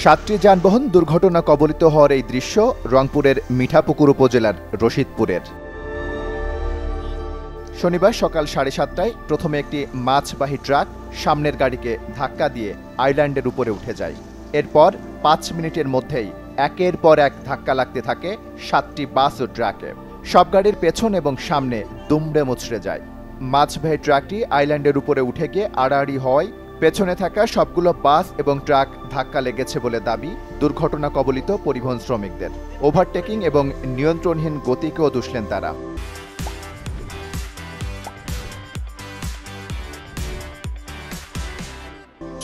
সাতটি যানবাহন দুর্ঘটনা কবলিত হওয়ার এই দৃশ্য রংপুরের মিঠাপুকুর উপজেলার রশিদপুরের। শনিবার সকাল 7:30টায় প্রথমে একটি মাছবাহী ট্রাক সামনের গাড়িকে ধাক্কা দিয়ে আইল্যান্ডের উপরে উঠে যায়। এরপর 5 মিনিটের মধ্যেই একের পর এক ধাক্কা লাগতে থাকে 7টি বাস ও ট্রাকে। সব গাড়ির পেছন এবং সামনে দুমড়ে মুচড়ে যায়। মাছবাহী ট্রাকটি আইল্যান্ডের উপরে উঠে গিয়ে আড়াআড়ি হওয়ায় পেছনে থাকা সবগুলো বাস এবং ট্রাক ধাক্কা লেগেছে বলে দাবি দুর্ঘটনা কবলিত পরিবহন শ্রমিকদের। ওভারটেকিং এবং নিয়ন্ত্রণহীন গতিকেও দুষলেন তারা।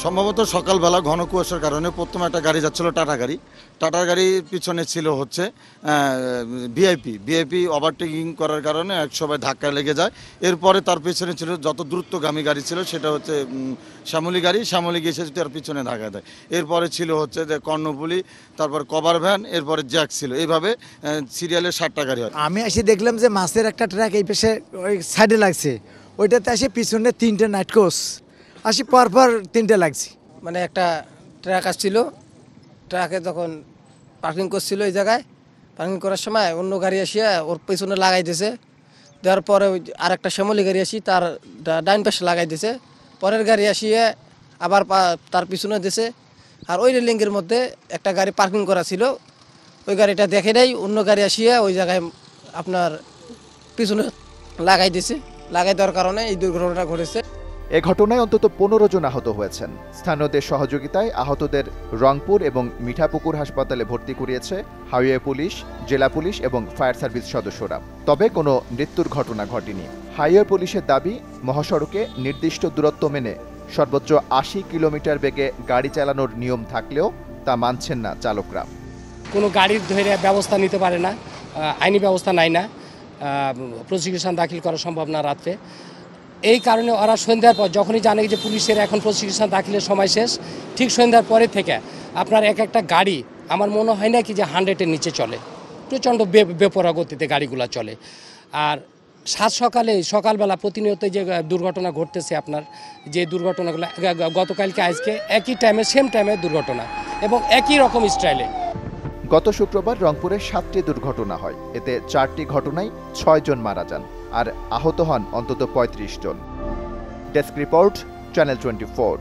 সম্ভবত সকালবেলা ঘন কুয়াশার কারণে প্রথমে একটা গাড়ি যাচ্ছিল, টাটা গাড়ির পিছনে ছিল হচ্ছে ভিআইপি ওভারটেকিং করার কারণে এক সবাই ধাক্কা লেগে যায়। এরপরে তার পিছনে ছিল যত দ্রুতগামী গাড়ি ছিল সেটা হচ্ছে শ্যামলী গিয়ে এসে তার পিছনে ধাক্কা দেয়। এরপরে ছিল হচ্ছে যে কর্ণফুলী, তারপর কভার ভ্যান, এরপরে জ্যাক ছিল। এইভাবে সিরিয়ালের 7টা গাড়ি হয়। আমি এসে দেখলাম যে মাছের একটা ট্রাক এই পাশে ওই সাইডে লাগছে, ওইটাতে এসে পিছনে 3টে নাইট কোচ আসি পরপর 3টে লাগছে। মানে একটা ট্রাক আসছিল, ট্রাকে তখন পার্কিং করছিল এই জায়গায়। পার্কিং করার সময় অন্য গাড়ি আসিয়া ওর পেছনে লাগাই দিয়েছে। দেওয়ার পরে ওই আরেকটা শ্যামলী গাড়ি আসি তার ডাইন পাশে লাগাই দিয়েছে। পরের গাড়ি আসিয়ে আবার তার পিছনে দিয়েছে। আর ওই রেলিংয়ের মধ্যে একটা গাড়ি পার্কিং করা ছিল, ওই গাড়িটা দেখে নেই, অন্য গাড়ি আসিয়া ওই জায়গায় আপনার পিছনে লাগাই দিয়েছে। লাগাই দেওয়ার কারণে এই দুর্ঘটনাটা ঘটেছে। এ ঘটনায় অন্তত 15 জন আহত হয়েছেন। স্থানীয়দের সহযোগিতায় আহতদের রংপুর এবং মিঠাপুকুর হাসপাতালে ভর্তি করিয়েছে হাইওয়ে পুলিশ, জেলা পুলিশ এবং ফায়ার সার্ভিস সদস্যরা। তবে কোনো মৃত্যুর ঘটনা ঘটেনি। হাইওয়ে পুলিশের দাবি, মহাসড়কে নির্দিষ্ট দূরত্ব মেনে সর্বোচ্চ 80 কিলোমিটার বেগে গাড়ি চালানোর নিয়ম থাকলেও তা মানছেন না চালকরা। কোনো গাড়ির ধরে ব্যবস্থা নিতে পারে না, আইনি ব্যবস্থা নাই না, প্রসিকিউশন দাখিল করা সম্ভব না রাত্রে। এই কারণে ওরা সন্ধ্যার পর যখনই জানে যে পুলিশের এখন প্রসিকিউশন দাখিলের সময় শেষ, ঠিক সন্ধ্যার পরে থেকে আপনার একটা গাড়ি আমার মনে হয় না কি যে 100-এর নিচে চলে। প্রচণ্ড বেপরোয়া গতিতে গাড়িগুলো চলে। আর সকালবেলা প্রতিনিয়ত যে দুর্ঘটনা ঘটতেছে, আপনার যে দুর্ঘটনাগুলো গতকালকে আজকে একই টাইমে সেম টাইমে দুর্ঘটনা এবং একই রকম স্টাইলে। গত শুক্রবার রংপুরে 7টি দুর্ঘটনা হয়। এতে 4টি ঘটনায় 6 জন মারা যান আর আহত হন অন্তত 35 জন। Desk report, channel 24।